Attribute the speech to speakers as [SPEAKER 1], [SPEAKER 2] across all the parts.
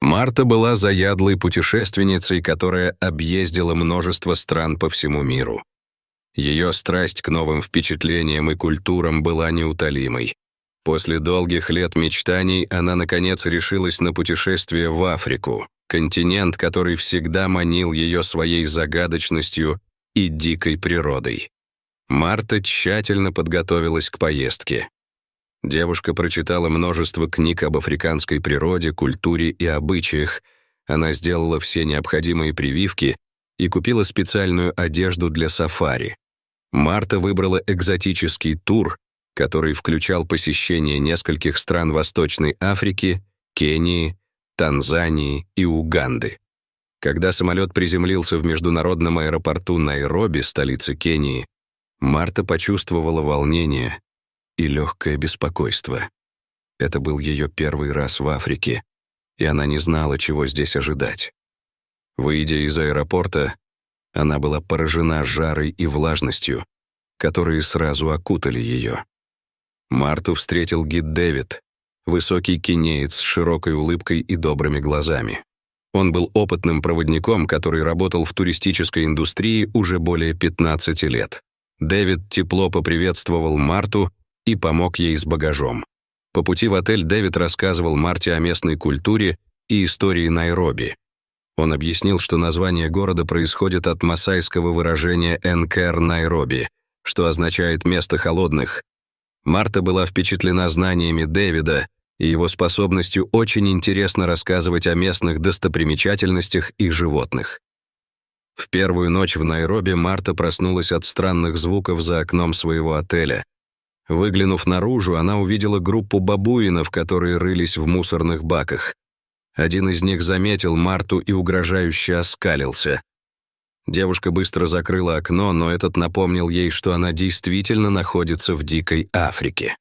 [SPEAKER 1] Марта была заядлой путешественницей, которая объездила множество стран по всему миру. Ее страсть к новым впечатлениям и культурам была неутолимой. После долгих лет мечтаний она, наконец, решилась на путешествие в Африку, континент, который всегда манил ее своей загадочностью и дикой природой. Марта тщательно подготовилась к поездке. Девушка прочитала множество книг об африканской природе, культуре и обычаях. Она сделала все необходимые прививки и купила специальную одежду для сафари. Марта выбрала экзотический тур, который включал посещение нескольких стран Восточной Африки, Кении, Танзании и Уганды. Когда самолет приземлился в международном аэропорту Найроби, столице Кении, Марта почувствовала волнение и легкое беспокойство. Это был ее первый раз в Африке, и она не знала, чего здесь ожидать. Выйдя из аэропорта, она была поражена жарой и влажностью, которые сразу окутали ее. Марту встретил гид Дэвид, высокий кенеец с широкой улыбкой и добрыми глазами. Он был опытным проводником, который работал в туристической индустрии уже более 15 лет. Дэвид тепло поприветствовал Марту и помог ей с багажом. По пути в отель Дэвид рассказывал Марте о местной культуре и истории Найроби. Он объяснил, что название города происходит от масайского выражения «Энкер Найроби», что означает «место холодных». Марта была впечатлена знаниями Дэвида и его способностью очень интересно рассказывать о местных достопримечательностях и животных. В первую ночь в Найроби Марта проснулась от странных звуков за окном своего отеля. Выглянув наружу, она увидела группу бабуинов, которые рылись в мусорных баках. Один из них заметил Марту и угрожающе оскалился. Девушка быстро закрыла окно, но этот напомнил ей, что она действительно находится в дикой Африке.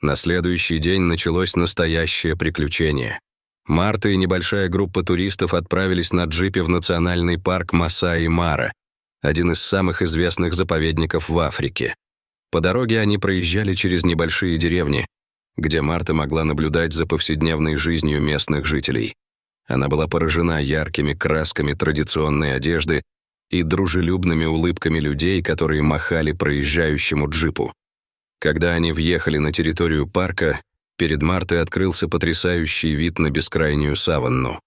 [SPEAKER 1] На следующий день началось настоящее приключение. Марта и небольшая группа туристов отправились на джипе в национальный парк Масаи-Мара, один из самых известных заповедников в Африке. По дороге они проезжали через небольшие деревни, где Марта могла наблюдать за повседневной жизнью местных жителей. Она была поражена яркими красками традиционной одежды и дружелюбными улыбками людей, которые махали проезжающему джипу. Когда они въехали на территорию парка, перед Мартой открылся потрясающий вид на бескрайнюю саванну.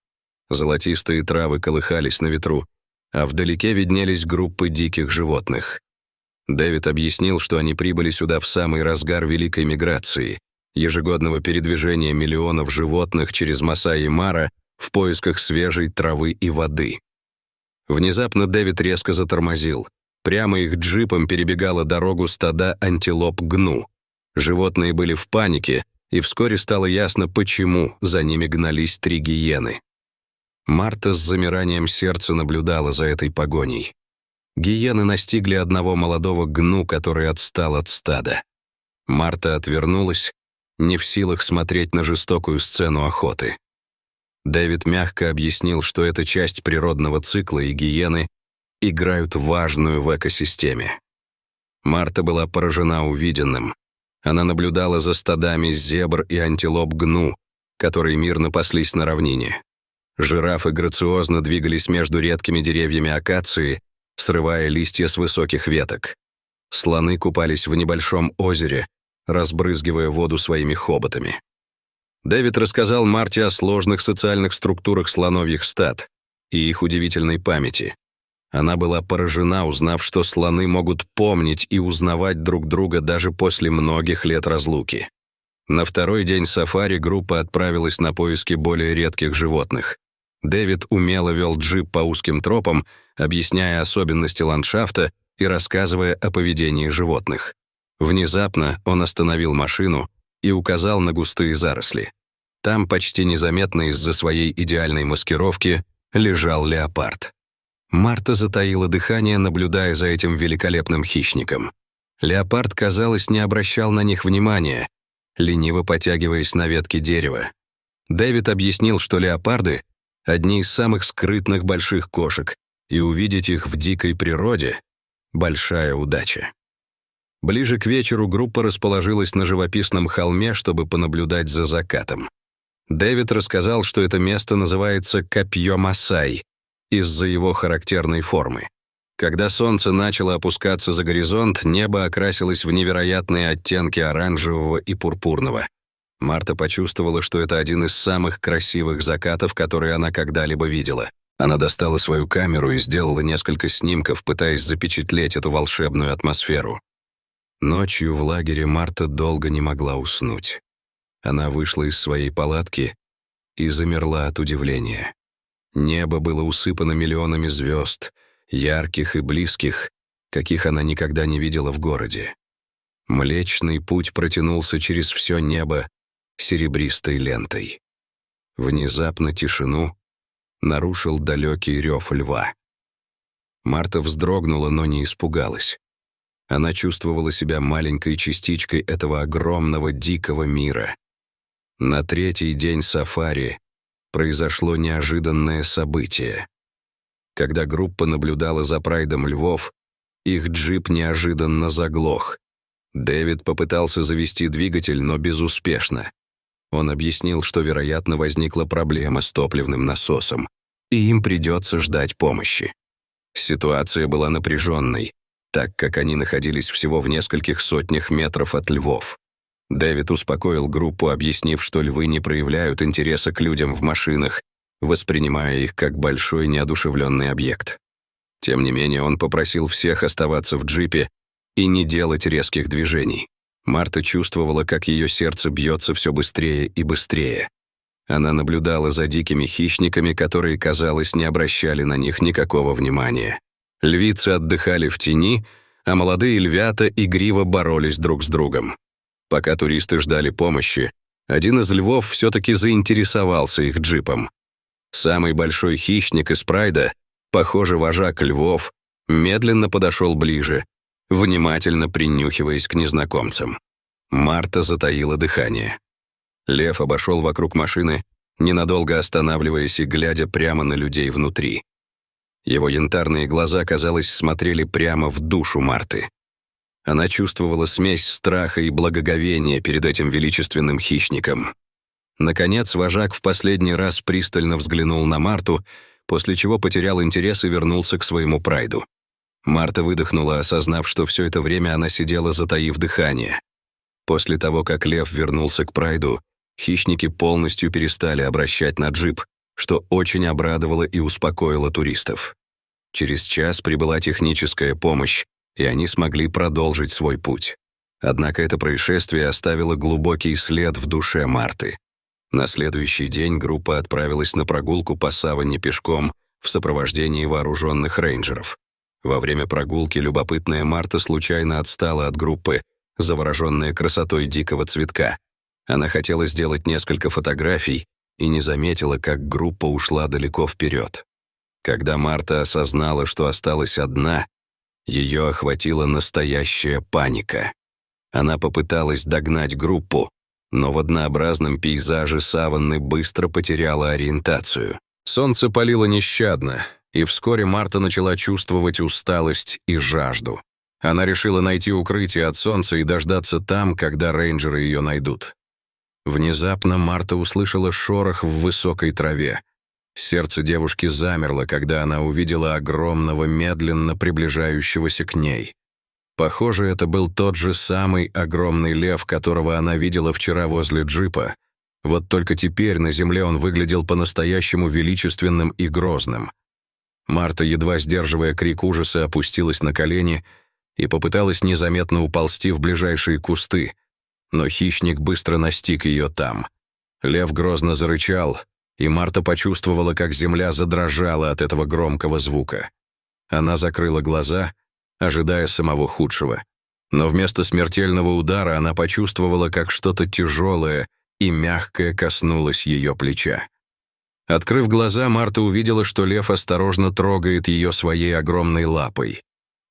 [SPEAKER 1] Золотистые травы колыхались на ветру, а вдалеке виднелись группы диких животных. Дэвид объяснил, что они прибыли сюда в самый разгар Великой миграции, ежегодного передвижения миллионов животных через Масаи-Мара в поисках свежей травы и воды. Внезапно Дэвид резко затормозил. Прямо их джипом перебегала дорогу стада антилоп гну. Животные были в панике, и вскоре стало ясно, почему за ними гнались 3 гиены. Марта с замиранием сердца наблюдала за этой погоней. Гиены настигли одного молодого гну, который отстал от стада. Марта отвернулась, не в силах смотреть на жестокую сцену охоты. Дэвид мягко объяснил, что это часть природного цикла, и гиены играют важную в экосистеме. Марта была поражена увиденным. Она наблюдала за стадами зебр и антилоп гну, которые мирно паслись на равнине. Жирафы грациозно двигались между редкими деревьями акации, срывая листья с высоких веток. Слоны купались в небольшом озере, разбрызгивая воду своими хоботами. Дэвид рассказал Марте о сложных социальных структурах слоновьих стад и их удивительной памяти. Она была поражена, узнав, что слоны могут помнить и узнавать друг друга даже после многих лет разлуки. На второй день сафари группа отправилась на поиски более редких животных. Дэвид умело вел джип по узким тропам, объясняя особенности ландшафта и рассказывая о поведении животных. Внезапно он остановил машину и указал на густые заросли. Там, почти незаметно из-за своей идеальной маскировки, лежал леопард. Марта затаила дыхание, наблюдая за этим великолепным хищником. Леопард, казалось, не обращал на них внимания, лениво потягиваясь на ветке дерева. Дэвид объяснил, что леопарды — одни из самых скрытных больших кошек, и увидеть их в дикой природе — большая удача. Ближе к вечеру группа расположилась на живописном холме, чтобы понаблюдать за закатом. Дэвид рассказал, что это место называется Копье Масай из-за его характерной формы. Когда солнце начало опускаться за горизонт, небо окрасилось в невероятные оттенки оранжевого и пурпурного. Марта почувствовала, что это один из самых красивых закатов, которые она когда-либо видела. Она достала свою камеру и сделала несколько снимков, пытаясь запечатлеть эту волшебную атмосферу. Ночью в лагере Марта долго не могла уснуть. Она вышла из своей палатки и замерла от удивления. Небо было усыпано миллионами звезд, ярких и близких, каких она никогда не видела в городе. Млечный путь протянулся через все небо серебристой лентой. Внезапно тишину нарушил далекий рев льва. Марта вздрогнула, но не испугалась. Она чувствовала себя маленькой частичкой этого огромного дикого мира. На третий день сафари произошло неожиданное событие. Когда группа наблюдала за прайдом львов, их джип неожиданно заглох. Дэвид попытался завести двигатель, но безуспешно. Он объяснил, что, вероятно, возникла проблема с топливным насосом, и им придется ждать помощи. Ситуация была напряженной, так как они находились всего в нескольких сотнях метров от львов. Дэвид успокоил группу, объяснив, что львы не проявляют интереса к людям в машинах, воспринимая их как большой неодушевленный объект. Тем не менее, он попросил всех оставаться в джипе и не делать резких движений. Марта чувствовала, как ее сердце бьется все быстрее и быстрее. Она наблюдала за дикими хищниками, которые, казалось, не обращали на них никакого внимания. Львицы отдыхали в тени, а молодые львята игриво боролись друг с другом. Пока туристы ждали помощи, один из львов все-таки заинтересовался их джипом. Самый большой хищник из прайда, похоже, вожак львов, медленно подошел ближе, внимательно принюхиваясь к незнакомцам. Марта затаила дыхание. Лев обошел вокруг машины, ненадолго останавливаясь и глядя прямо на людей внутри. Его янтарные глаза, казалось, смотрели прямо в душу Марты. Она чувствовала смесь страха и благоговения перед этим величественным хищником. Наконец, вожак в последний раз пристально взглянул на Марту, после чего потерял интерес и вернулся к своему прайду. Марта выдохнула, осознав, что все это время она сидела, затаив дыхание. После того, как лев вернулся к прайду, хищники полностью перестали обращать на джип, что очень обрадовало и успокоило туристов. Через час прибыла техническая помощь, и они смогли продолжить свой путь. Однако это происшествие оставило глубокий след в душе Марты. На следующий день группа отправилась на прогулку по саванне пешком в сопровождении вооруженных рейнджеров. Во время прогулки любопытная Марта случайно отстала от группы, завороженная красотой дикого цветка. Она хотела сделать несколько фотографий и не заметила, как группа ушла далеко вперед. Когда Марта осознала, что осталась одна, ее охватила настоящая паника. Она попыталась догнать группу, но в однообразном пейзаже саванны быстро потеряла ориентацию. Солнце палило нещадно, и вскоре Марта начала чувствовать усталость и жажду. Она решила найти укрытие от солнца и дождаться там, когда рейнджеры ее найдут. Внезапно Марта услышала шорох в высокой траве. Сердце девушки замерло, когда она увидела огромного, медленно приближающегося к ней. Похоже, это был тот же самый огромный лев, которого она видела вчера возле джипа. Вот только теперь на земле он выглядел по-настоящему величественным и грозным. Марта, едва сдерживая крик ужаса, опустилась на колени и попыталась незаметно уползти в ближайшие кусты, но хищник быстро настиг ее там. Лев грозно зарычал, и Марта почувствовала, как земля задрожала от этого громкого звука. Она закрыла глаза, ожидая самого худшего. Но вместо смертельного удара она почувствовала, как что-то тяжелое и мягкое коснулось ее плеча. Открыв глаза, Марта увидела, что лев осторожно трогает ее своей огромной лапой.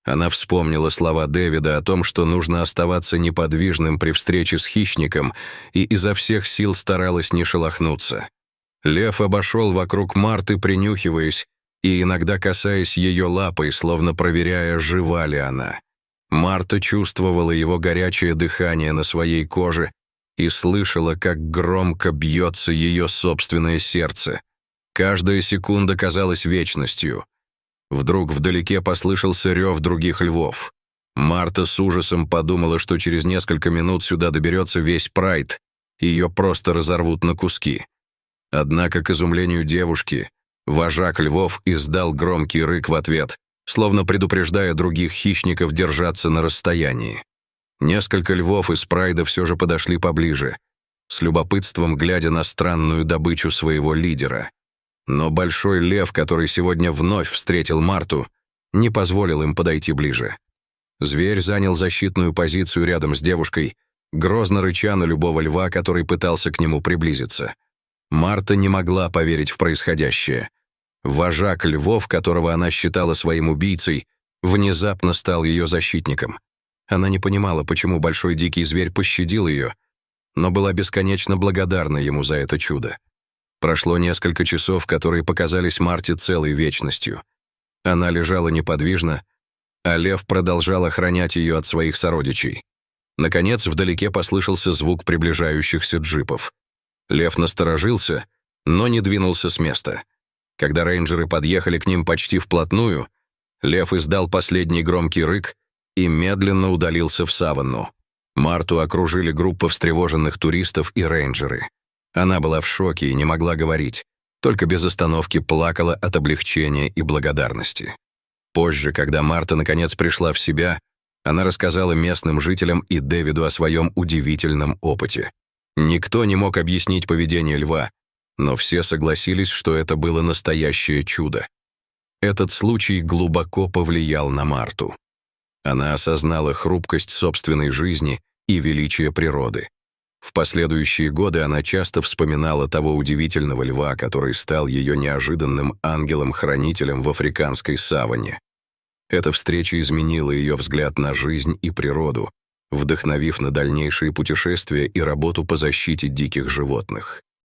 [SPEAKER 1] Она вспомнила слова Дэвида о том, что нужно оставаться неподвижным при встрече с хищником, и изо всех сил старалась не шелохнуться. Лев обошел вокруг Марты, принюхиваясь, и иногда касаясь ее лапой, словно проверяя, жива ли она. Марта чувствовала его горячее дыхание на своей коже и слышала, как громко бьется ее собственное сердце. Каждая секунда казалась вечностью. Вдруг вдалеке послышался рев других львов. Марта с ужасом подумала, что через несколько минут сюда доберется весь Прайд, и ее просто разорвут на куски. Однако, к изумлению девушки, вожак львов издал громкий рык в ответ, словно предупреждая других хищников держаться на расстоянии. Несколько львов из Прайда все же подошли поближе, с любопытством глядя на странную добычу своего лидера. Но большой лев, который сегодня вновь встретил Марту, не позволил им подойти ближе. Зверь занял защитную позицию рядом с девушкой, грозно рыча на любого льва, который пытался к нему приблизиться. Марта не могла поверить в происходящее. Вожак львов, которого она считала своим убийцей, внезапно стал ее защитником. Она не понимала, почему большой дикий зверь пощадил ее, но была бесконечно благодарна ему за это чудо. Прошло несколько часов, которые показались Марте целой вечностью. Она лежала неподвижно, а лев продолжал охранять ее от своих сородичей. Наконец, вдалеке послышался звук приближающихся джипов. Лев насторожился, но не двинулся с места. Когда рейнджеры подъехали к ним почти вплотную, лев издал последний громкий рык и медленно удалился в саванну. Марту окружили группа встревоженных туристов и рейнджеры. Она была в шоке и не могла говорить, только без остановки плакала от облегчения и благодарности. Позже, когда Марта наконец пришла в себя, она рассказала местным жителям и Дэвиду о своем удивительном опыте. Никто не мог объяснить поведение льва, но все согласились, что это было настоящее чудо. Этот случай глубоко повлиял на Марту. Она осознала хрупкость собственной жизни и величие природы. В последующие годы она часто вспоминала того удивительного льва, который стал ее неожиданным ангелом-хранителем в африканской саванне. Эта встреча изменила ее взгляд на жизнь и природу, вдохновив на дальнейшие путешествия и работу по защите диких животных.